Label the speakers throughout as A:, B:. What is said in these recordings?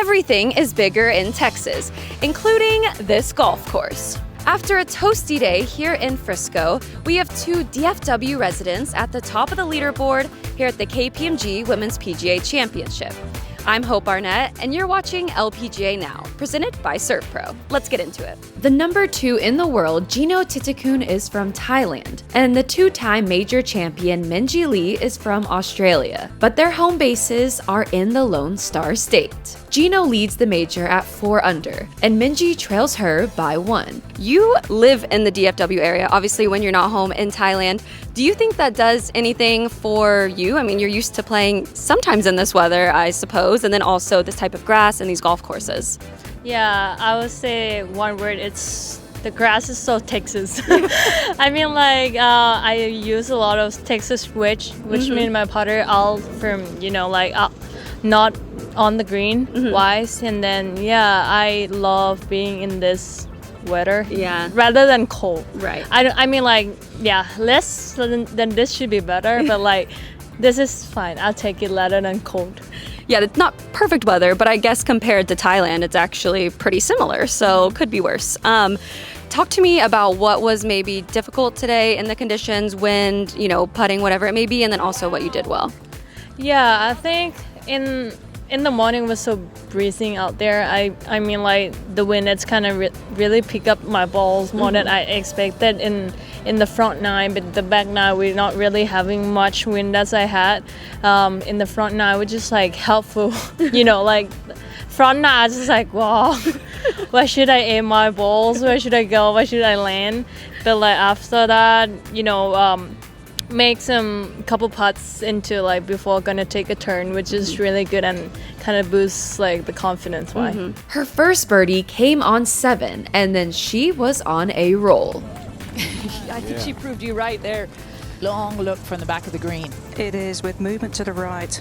A: Everything is bigger in Texas, including this golf course. After a toasty day here in Frisco, we have two DFW residents at the top of the leaderboard here at the KPMG Women's PGA Championship. I'm Hope Arnett, and you're watching LPGA Now, presented by ServPro. Let's get into it. The number 2 in the world, Gino Titicun, is from Thailand, and the 2-time major champion Minjee Lee is from Australia. But their home bases are in the Lone Star State. Gino leads the major at 4 under, and Minjee trails her by 1. You live in the DFW area, obviously when you're not home in Thailand. Do you think that does anything for you? I mean, you're used to playing sometimes in this weather, I suppose, and then also this type of grass and these golf courses.
B: Yeah, I would say one word, it's the grass is so Texas. I mean, I use a lot of Texas wedge, which means my putter out from, not on the green wise. And then, I love being in this weather rather than cold.
A: Right.
B: Less than this should be better, but this is fine. I'll take it rather than cold.
A: Yeah, it's not perfect weather, but I guess compared to Thailand, it's actually pretty similar, so could be worse. Talk to me about what was maybe difficult today in the conditions, wind, putting, whatever it may be, and then also what you did well.
B: Yeah, I think in the morning was so breezing out there. I mean, the wind, it's kind of really pick up my balls more than I expected in the front 9, but the back 9 we're not really having much wind as I had. In the front 9 which is helpful, front 9 I was just wow, where should I aim my balls? Where should I go? Where should I land? But after that, make some couple putts into before gonna take a turn, which is really good and kind of boosts the confidence.
A: Her first birdie came on 7, and then she was on a roll.
C: I think she proved you right there. Long look from the back of the green.
D: It is, with movement to the right,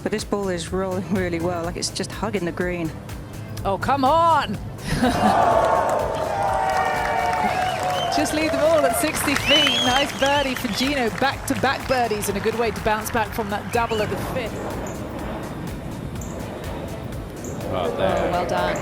D: but this ball is rolling really well, it's just hugging the green.
C: Oh, come on! Just leave the ball at 60 feet. Nice birdie for Gino. Back-to-back birdies and a good way to bounce back from that double at the 5th.
E: Right there.
F: Oh, well done.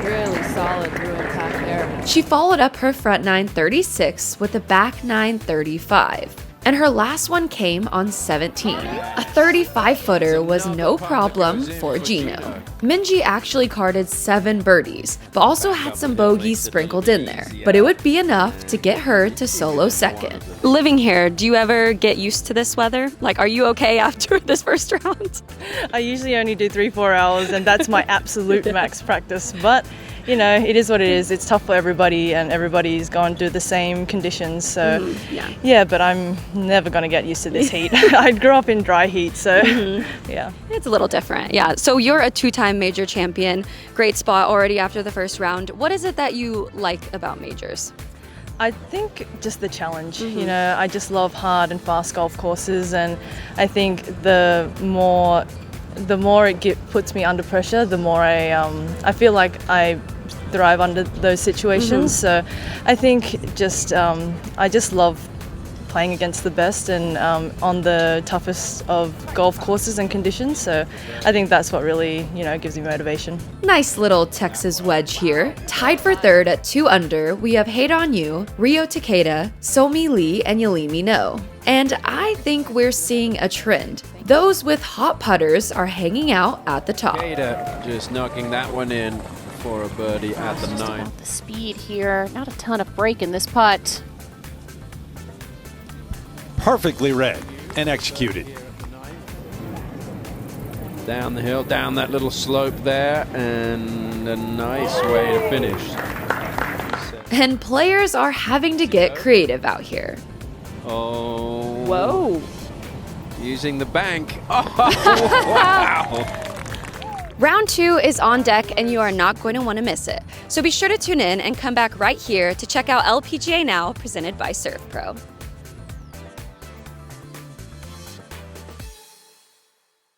F: Really solid ruin pack there.
A: She followed up her front 9 36 with a back 9 35. And her last one came on 17. A 35-footer was no problem for Gino. Minjee actually carded 7 birdies, but also had some bogeys sprinkled in there. But it would be enough to get her to solo second. Living here, do you ever get used to this weather? Are you okay after this first round?
G: I usually only do 3-4 hours, and that's my absolute max practice. But it is what it is. It's tough for everybody, and everybody's gone through the same conditions. So, but I'm never going to get used to this heat. I grew up in dry heat, so yeah.
A: It's a little different, yeah. So you're a 2-time major champion. Great spot already after the first round. What is it that you like about majors?
G: I think just the challenge. I just love hard and fast golf courses, and I think the more it puts me under pressure, the more I feel like I thrive under those situations. So I think I just love playing against the best and on the toughest of golf courses and conditions. So I think that's what really gives me motivation.
A: Nice little Texas wedge here. Tied for 3rd at 2 under, we have Hate On You, Rio Takeda, Somi Lee, and Yalimi No. And I think we're seeing a trend. Those with hot putters are hanging out at the top.
E: Takeda just knocking that one in for a birdie at the 9.
F: About the speed here, not a ton of break in this putt.
H: Perfectly read and executed.
E: Down the hill, down that little slope there, and a nice way to finish.
A: And players are having to get creative out here.
E: Oh.
F: Whoa.
E: Using the bank. Oh, wow.
A: Round 2 is on deck, and you are not going to want to miss it. So be sure to tune in and come back right here to check out LPGA Now, presented by ServPro.